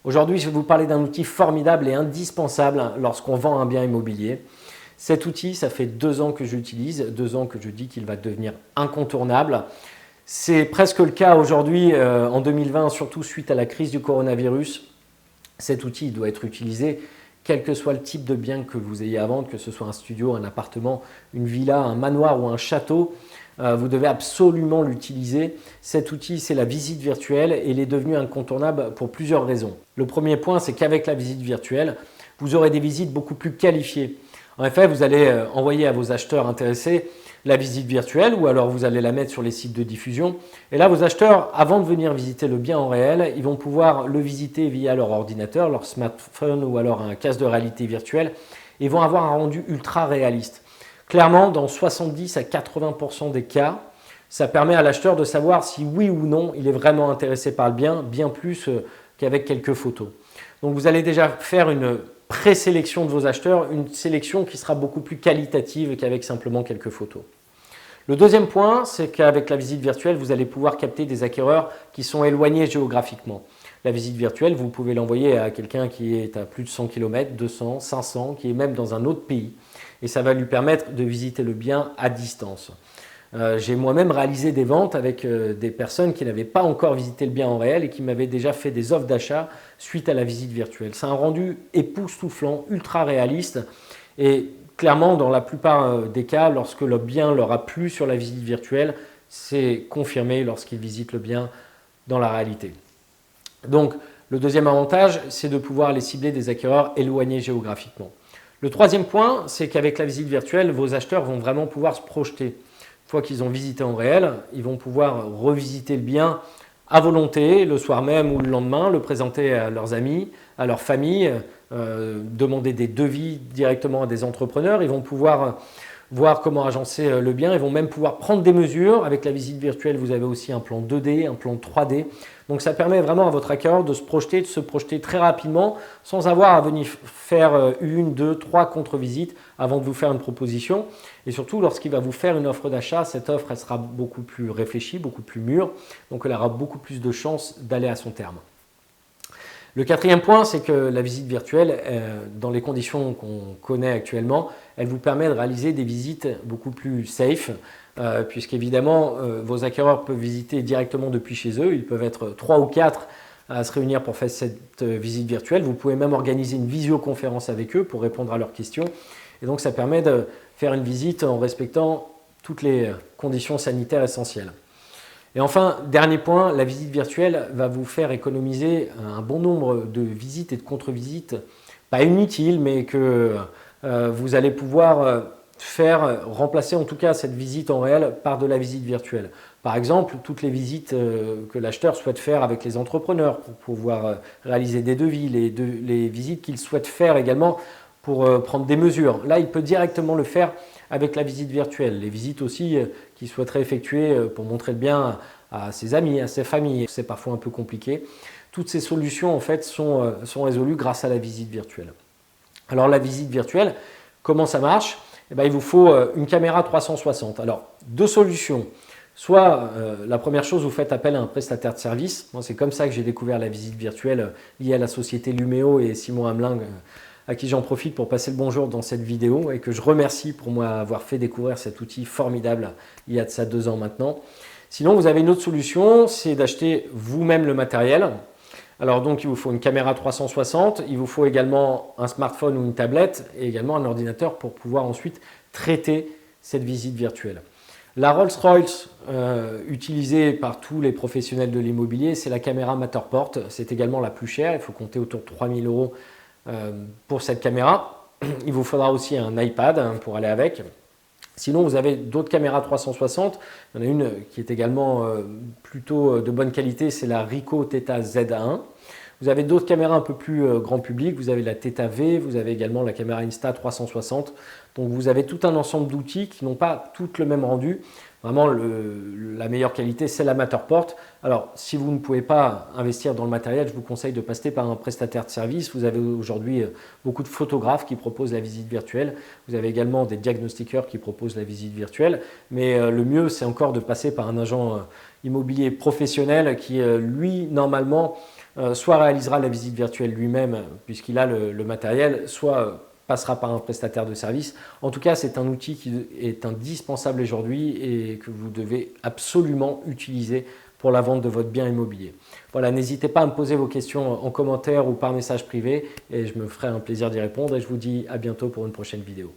Aujourd'hui, je vais vous parler d'un outil formidable et indispensable lorsqu'on vend un bien immobilier. Cet outil, ça fait 2 ans que j'utilise, 2 ans que je dis qu'il va devenir incontournable. C'est presque le cas aujourd'hui en 2020, surtout suite à la crise du coronavirus. Cet outil doit être utilisé quel que soit le type de bien que vous ayez à vendre, que ce soit un studio, un appartement, une villa, un manoir ou un château. Vous devez absolument l'utiliser. Cet outil, c'est la visite virtuelle et il est devenu incontournable pour plusieurs raisons. Le premier point, c'est qu'avec la visite virtuelle, vous aurez des visites beaucoup plus qualifiées. En effet, vous allez envoyer à vos acheteurs intéressés la visite virtuelle ou alors vous allez la mettre sur les sites de diffusion. Et là, vos acheteurs, avant de venir visiter le bien en réel, ils vont pouvoir le visiter via leur ordinateur, leur smartphone ou alors un casque de réalité virtuelle et vont avoir un rendu ultra réaliste. Clairement, dans 70 à 80% des cas, ça permet à l'acheteur de savoir si oui ou non il est vraiment intéressé par le bien plus qu'avec quelques photos. Donc vous allez déjà faire une présélection de vos acheteurs, une sélection qui sera beaucoup plus qualitative qu'avec simplement quelques photos. Le deuxième point, c'est qu'avec la visite virtuelle, vous allez pouvoir capter des acquéreurs qui sont éloignés géographiquement. La visite virtuelle, vous pouvez l'envoyer à quelqu'un qui est à plus de 100 km, 200, 500, qui est même dans un autre pays. Et ça va lui permettre de visiter le bien à distance. J'ai moi-même réalisé des ventes avec des personnes qui n'avaient pas encore visité le bien en réel et qui m'avaient déjà fait des offres d'achat suite à la visite virtuelle. C'est un rendu époustouflant, ultra réaliste et clairement dans la plupart des cas, lorsque le bien leur a plu sur la visite virtuelle, c'est confirmé lorsqu'ils visitent le bien dans la réalité. Donc le deuxième avantage, c'est de pouvoir les cibler des acquéreurs éloignés géographiquement. Le troisième point, c'est qu'avec la visite virtuelle, vos acheteurs vont vraiment pouvoir se projeter. Une fois qu'ils ont visité en réel, ils vont pouvoir revisiter le bien à volonté, le soir même ou le lendemain, le présenter à leurs amis, à leur famille, demander des devis directement à des entrepreneurs. Ils vont pouvoir voir comment agencer le bien. Ils vont même pouvoir prendre des mesures. Avec la visite virtuelle, vous avez aussi un plan 2D, un plan 3D. Donc ça permet vraiment à votre acquéreur de se projeter très rapidement sans avoir à venir faire 1, 2, 3 contre-visites avant de vous faire une proposition. Et surtout, lorsqu'il va vous faire une offre d'achat, cette offre elle sera beaucoup plus réfléchie, beaucoup plus mûre. Donc elle aura beaucoup plus de chances d'aller à son terme. Le quatrième point, c'est que la visite virtuelle, dans les conditions qu'on connaît actuellement, elle vous permet de réaliser des visites beaucoup plus safe, puisqu'évidemment, vos acquéreurs peuvent visiter directement depuis chez eux. Ils peuvent être 3 ou 4 à se réunir pour faire cette visite virtuelle. Vous pouvez même organiser une visioconférence avec eux pour répondre à leurs questions. Et donc, ça permet de faire une visite en respectant toutes les conditions sanitaires essentielles. Et enfin, dernier point, la visite virtuelle va vous faire économiser un bon nombre de visites et de contre-visites, pas inutiles, mais que vous allez pouvoir faire remplacer en tout cas cette visite en réel par de la visite virtuelle. Par exemple, toutes les visites que l'acheteur souhaite faire avec les entrepreneurs pour pouvoir réaliser des devis, les visites qu'il souhaite faire également pour prendre des mesures. Là, il peut directement le faire avec la visite virtuelle. Les visites aussi qu'il souhaiterait effectuer pour montrer le bien à ses amis, à ses familles. C'est parfois un peu compliqué. Toutes ces solutions en fait sont résolues grâce à la visite virtuelle. Alors la visite virtuelle, comment ça marche? Eh bien, il vous faut une caméra 360. Alors, 2 solutions. Soit la première chose, vous faites appel à un prestataire de service. Moi, c'est comme ça que j'ai découvert la visite virtuelle liée à la société Lumeo et Simon Hamelin, à qui j'en profite pour passer le bonjour dans cette vidéo et que je remercie pour m'avoir fait découvrir cet outil formidable il y a de ça 2 ans maintenant. Sinon, vous avez une autre solution, c'est d'acheter vous-même le matériel. Alors donc, il vous faut une caméra 360, il vous faut également un smartphone ou une tablette et également un ordinateur pour pouvoir ensuite traiter cette visite virtuelle. La Rolls-Royce utilisée par tous les professionnels de l'immobilier, c'est la caméra Matterport. C'est également la plus chère, il faut compter autour de 3 000 € pour cette caméra. Il vous faudra aussi un iPad pour aller avec. Sinon, vous avez d'autres caméras 360. Il y en a une qui est également plutôt de bonne qualité, c'est la Ricoh Theta Z1. Vous avez d'autres caméras un peu plus grand public. Vous avez la Theta V, vous avez également la caméra Insta360. Donc, vous avez tout un ensemble d'outils qui n'ont pas toutes le même rendu. Vraiment, la meilleure qualité, c'est la Matterport. Alors, si vous ne pouvez pas investir dans le matériel, je vous conseille de passer par un prestataire de service. Vous avez aujourd'hui beaucoup de photographes qui proposent la visite virtuelle. Vous avez également des diagnostiqueurs qui proposent la visite virtuelle. Mais le mieux, c'est encore de passer par un agent immobilier professionnel qui, lui, normalement, soit réalisera la visite virtuelle lui-même puisqu'il a le matériel, soit passera par un prestataire de service. En tout cas, c'est un outil qui est indispensable aujourd'hui et que vous devez absolument utiliser pour la vente de votre bien immobilier. Voilà, n'hésitez pas à me poser vos questions en commentaire ou par message privé et je me ferai un plaisir d'y répondre et je vous dis à bientôt pour une prochaine vidéo.